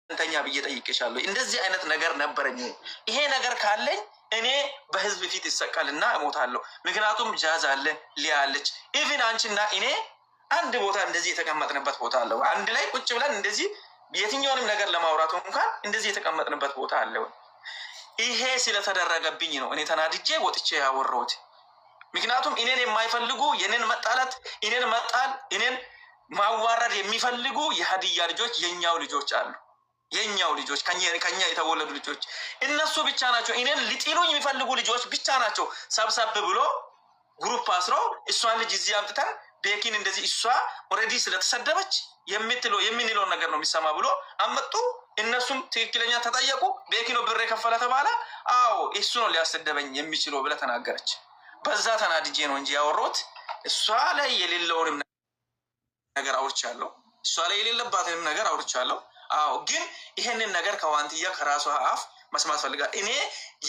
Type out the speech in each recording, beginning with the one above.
እንተኛ ብዬ ጠይቄሻለሁ። እንደዚህ አይነት ነገር ነበረኝ። ይሄ ነገር ካለኝ እኔ በህዝብ ፊት ይሰቀልና እሞታለሁ። ምክንያቱም ጃዝ አለ፣ ሊያ አለች፣ ኢቭን አንቺና እኔ አንድ ቦታ እንደዚህ የተቀመጥንበት ቦታ አለው። አንድ ላይ ቁጭ ብለን እንደዚህ የትኛውንም ነገር ለማውራት እንኳን እንደዚህ የተቀመጥንበት ቦታ አለው። ይሄ ስለተደረገብኝ ነው እኔ ተናድጄ ወጥቼ ያወራሁት። ምክንያቱም እኔን የማይፈልጉ የኔን መጣላት፣ እኔን መጣል፣ እኔን ማዋረድ የሚፈልጉ የሀዲያ ልጆች የኛው ልጆች አሉ። የኛው ልጆች ከኛ የተወለዱ ልጆች እነሱ ብቻ ናቸው። እኔን ሊጥሉኝ የሚፈልጉ ልጆች ብቻ ናቸው። ሰብሰብ ብሎ ግሩፕ አስሮ እሷን ልጅ እዚህ አምጥተን ቤኪን እንደዚህ እሷ ኦልሬዲ ስለተሰደበች የምንለውን ነገር ነው የሚሰማ ብሎ አመጡ። እነሱም ትክክለኛ ተጠየቁ። ቤኪኖ ብር የከፈለ ተባለ። አዎ እሱ ነው ሊያሰደበኝ የሚችለው ብለ ተናገረች። በዛ ተናድጄ ነው እንጂ ያወሮት እሷ ላይ የሌለውንም ነገር አውርቻለሁ። እሷ ላይ የሌለባትንም ነገር አውርቻለሁ። አዎ ግን ይሄንን ነገር ከዋንትያ ከራሷ አፍ መስማት ፈልጋል። እኔ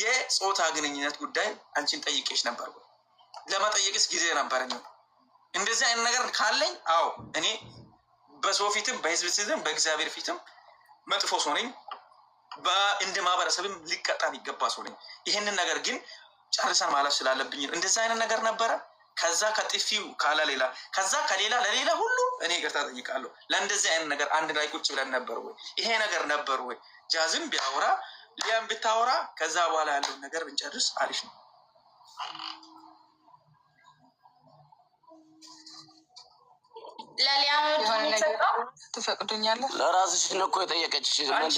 የጾታ ግንኙነት ጉዳይ አንቺን ጠይቄሽ ነበር። ለመጠየቅስ ጊዜ ነበረኝ። እንደዚህ አይነት ነገር ካለኝ አዎ እኔ በሰው ፊትም በህዝብ ፊትም በእግዚአብሔር ፊትም መጥፎ ሰው ነኝ። እንደ ማህበረሰብም ሊቀጣ የሚገባ ሰው ነኝ። ይሄንን ነገር ግን ጨርሰን ማለት ስላለብኝ እንደዚህ አይነት ነገር ነበረ። ከዛ ከጥፊው ካለ ሌላ ከዛ ከሌላ ለሌላ ሁሉ እኔ ይቅርታ ጠይቃለሁ። ለእንደዚህ አይነት ነገር አንድ ላይ ቁጭ ብለን ነበር ወይ? ይሄ ነገር ነበር ወይ? ጃዝም ቢያወራ ሊያም ብታወራ ከዛ በኋላ ያለውን ነገር ብንጨርስ አሪፍ ነው። ለሊያም ትፈቅዱኛለህ? ለራስሽ ነው እኮ የጠየቀችሽ። አንቺ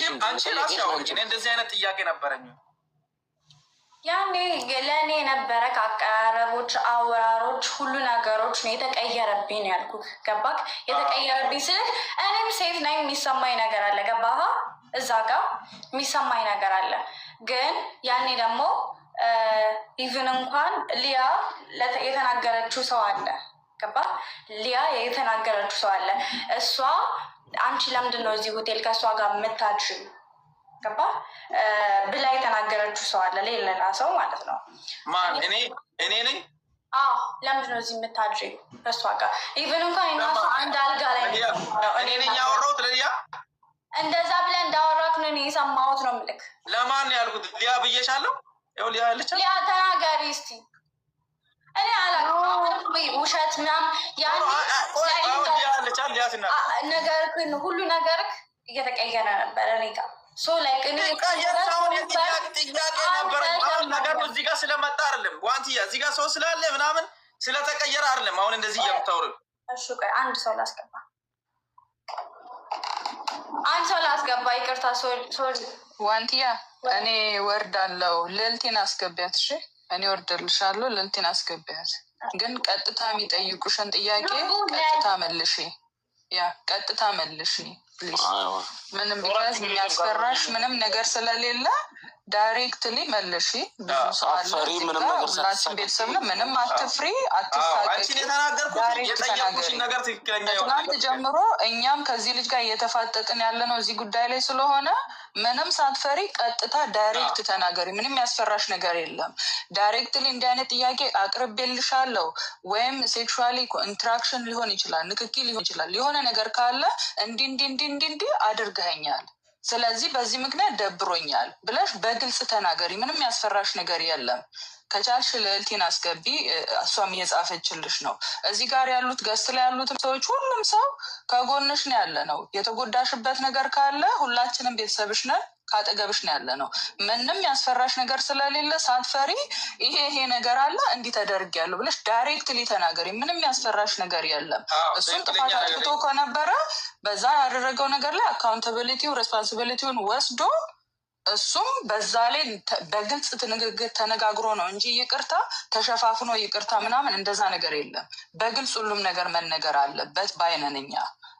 ራስሽ አውቂ። እኔ እንደዚህ አይነት ጥያቄ ነበረኝ። ያኔ ለእኔ የነበረ ከአቀራረቦች፣ አወራሮች፣ ሁሉ ነገሮች ነው የተቀየረብኝ ያልኩት። ገባክ? የተቀየረብኝ ስልህ እኔም ሴት ነኝ፣ የሚሰማኝ ነገር አለ። ገባህ? እዛ ጋር የሚሰማኝ ነገር አለ። ግን ያኔ ደግሞ ኢቭን እንኳን ሊያ የተናገረችው ሰው አለ። ገባ? ሊያ የተናገረችው ሰው አለ። እሷ አንቺ ለምንድን ነው እዚህ ሆቴል ከእሷ ጋር የምታድሪው? ገባ? ብላ የተናገረችው ሰው አለ። ሌላ ሰው ማለት ነው። ማን? እኔ ነኝ። ለምንድን ነው እዚህ የምታድሪው ከእሷ ጋር? ኢቭን እንኳን እናሱ አንድ አልጋ ላይ እኔ ነኝ ያወራሁት ለሊያ። እንደዛ ብለህ እንዳወራክ ነው እኔ የሰማሁት ነው የምልክ። ለማን ያልኩት? ሊያ ብዬሻለሁ። ያው ሊያ አለች። ሊያ ተናገሪ እስቲ። እኔ አላውቅም ውሸት ምናምን ነገርክን ሁሉ ነገርክ እየተቀየረ ነበረ እኔ ጋር ነገሩ እዚህ ጋር ስለመጣ አይደለም። ዋንትያ እዚህ ጋር ሰው ስላለ ምናምን ስለተቀየረ አይደለም። አሁን እንደዚህ እየምታወሩ እሺ፣ ቆይ አንድ ሰው ላስገባ። ይቅርታ ሶሪ። ዋንትያ እኔ ወርዳለሁ። ልዕልቴን አስገቢያት። እሺ፣ እኔ ወርድልሻለሁ። ልዕልቴን አስገቢያት። ግን ቀጥታ የሚጠይቁሽን ጥያቄ ቀጥታ መልሺ። ቀጥታ መልሺ ፕሊዝ። ምንም ቢካዝ የሚያስፈራሽ ምንም ነገር ስለሌለ ዳይሬክትሊ መልሺ። ብዙ ሰው አለ ሁላችን ቤተሰብ ነው። ምንም አትፍሪ፣ አትሳቀቂ። ትናንት ጀምሮ እኛም ከዚህ ልጅ ጋር እየተፋጠጥን ያለ ነው እዚህ ጉዳይ ላይ ስለሆነ ምንም ሳትፈሪ ቀጥታ ዳይሬክት ተናገሪ። ምንም ያስፈራሽ ነገር የለም። ዳይሬክትሊ እንዲህ አይነት ጥያቄ አቅርቤልሻለሁ ወይም ሴክሹዋሊ ኢንትራክሽን ሊሆን ይችላል፣ ንክኪ ሊሆን ይችላል። የሆነ ነገር ካለ እንዲህ አድርገኸኛል፣ ስለዚህ በዚህ ምክንያት ደብሮኛል ብለሽ በግልጽ ተናገሪ። ምንም ያስፈራሽ ነገር የለም። ከቻልሽ ልዕልቴን አስገቢ። እሷም እየጻፈችልሽ ነው። እዚህ ጋር ያሉት ገስት ላይ ያሉትም ሰዎች ሁሉም ሰው ከጎንሽ ነው ያለ ነው። የተጎዳሽበት ነገር ካለ ሁላችንም ቤተሰብሽ ነን፣ ካጠገብሽ ነው ያለ ነው። ምንም ያስፈራሽ ነገር ስለሌለ ሳትፈሪ ይሄ ነገር አለ እንዲህ ተደርጊያለሁ ብለሽ ዳይሬክትሊ ተናገሪ። ምንም ያስፈራሽ ነገር የለም። እሱም ጥፋት አጥፍቶ ከነበረ በዛ ያደረገው ነገር ላይ አካውንታቢሊቲው ሬስፖንሲቢሊቲውን ወስዶ እሱም በዛ ላይ በግልጽ ንግግር ተነጋግሮ ነው እንጂ ይቅርታ ተሸፋፍኖ ይቅርታ ምናምን እንደዛ ነገር የለም። በግልጽ ሁሉም ነገር መነገር አለበት ባይነንኛ።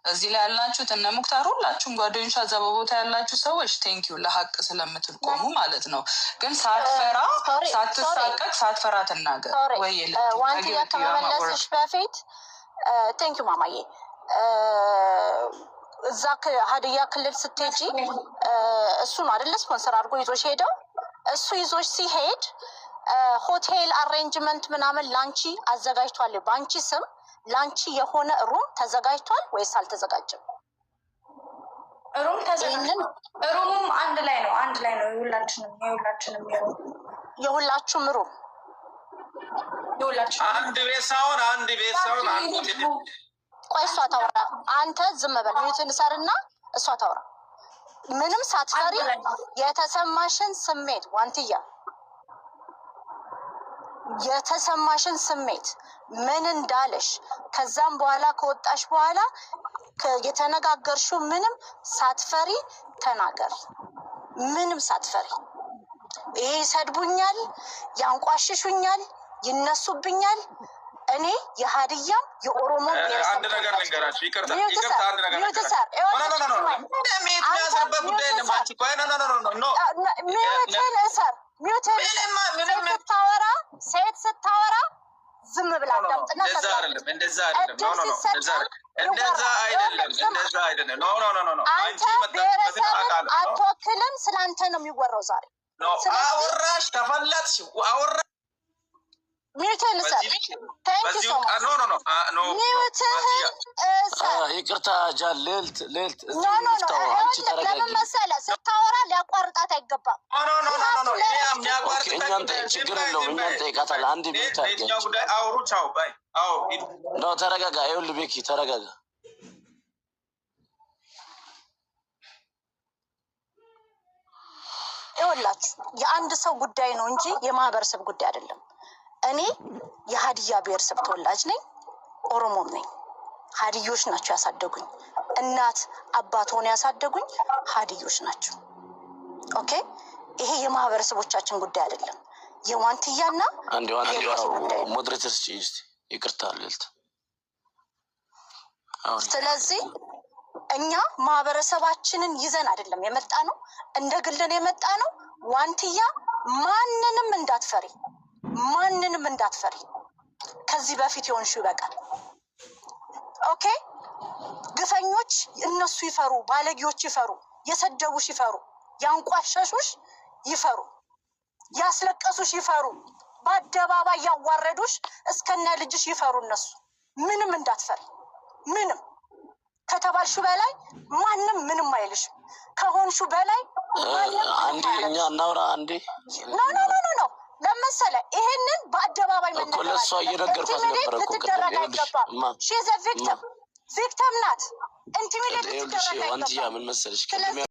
እዚህ ላይ ያላችሁት እነ ሙክታር ሁላችሁም ጓደኞቿ እዛ በቦታ ያላችሁ ሰዎች ቴንኪዩ ለሀቅ ስለምትቆሙ ማለት ነው። ግን ሳትፈራ ሳትሳቀቅ ሳትፈራ ትናገር። ወይ ዋንትያ ከመመለስሽ በፊት ቴንኪዩ ማማዬ እዛ ሀዲያ ክልል ስትሄጂ እሱ ነው አይደለ ስፖንሰር አድርጎ ይዞሽ ሄደው። እሱ ይዞሽ ሲሄድ ሆቴል አሬንጅመንት ምናምን ላንቺ አዘጋጅቷል። በአንቺ ስም ላንቺ የሆነ ሩም ተዘጋጅቷል ወይስ አልተዘጋጀም? ሩም ተዘግቷል። ሩሙም አንድ ላይ ነው የሁላችሁም ሩም አንድ ቤት ሳይሆን አንድ ቆይ እሷ ታውራ። አንተ ዝም በል ሚዩትን ሰርና እሷ ታውራ። ምንም ሳትፈሪ የተሰማሽን ስሜት ዋንትያ የተሰማሽን ስሜት ምን እንዳለሽ ከዛም በኋላ ከወጣሽ በኋላ የተነጋገርሽው ምንም ሳትፈሪ ተናገር። ምንም ሳትፈሪ ይሄ ይሰድቡኛል፣ ያንቋሽሹኛል፣ ይነሱብኛል። እኔ የሀዲያም የኦሮሞ አንድ ነገር ልንገራችሁ። ይቅርታ አንድ ነገር ሴት ስታወራ ዝም ብላ አዳምጥና እንደዛ አይደለም። አንተ ብሔረሰብን አትወክልም። ስለአንተ ነው የሚወራው ዛሬ። አወራሽ ተፈለጥሽ አወራ ይቅርታ ጃል ልዕልት ለምን መሰለህ ስታወራ ሊያቋርጣት አይገባም። ችግር የለውም እኛን ጠይቃታለን። አንድ ቤት ተረጋጋ። ይኸውልህ ቤኪ ተረጋጋ። ይኸውላችሁ የአንድ ሰው ጉዳይ ነው እንጂ የማህበረሰብ ጉዳይ አይደለም። እኔ የሀዲያ ብሔረሰብ ተወላጅ ነኝ፣ ኦሮሞም ነኝ። ሀዲዮች ናቸው ያሳደጉኝ። እናት አባት ሆነ ያሳደጉኝ ሀዲዮች ናቸው። ኦኬ፣ ይሄ የማህበረሰቦቻችን ጉዳይ አይደለም። የዋንትያና ሞዴሬተርስ ይቅርታ ልዕልት። ስለዚህ እኛ ማህበረሰባችንን ይዘን አይደለም የመጣ ነው፣ እንደ ግልን የመጣ ነው። ዋንትያ ማንንም እንዳትፈሪ ከዚህ በፊት የሆንሽው ይበቃል። ኦኬ፣ ግፈኞች እነሱ ይፈሩ፣ ባለጌዎች ይፈሩ፣ የሰደቡሽ ይፈሩ፣ ያንቋሸሹሽ ይፈሩ፣ ያስለቀሱሽ ይፈሩ፣ በአደባባይ ያዋረዱሽ እስከነ ልጅሽ ይፈሩ። እነሱ ምንም እንዳትፈሪ። ምንም ከተባልሹ በላይ ማንም ምንም አይልሽም። ከሆንሹ በላይ አንዴ እኛ እናውራ። አንዴ ኖ ለመሰለ ይሄንን በአደባባይ መናገር ለሷ እየነገርኳት ነበር እኮ ልትደረግ አይገባም። ሺ ኢዝ አ ቪክቲም ናት። ኢንቲሚዴት ልትደረግ አይገባም። ዋንትያ ምን መሰለሽ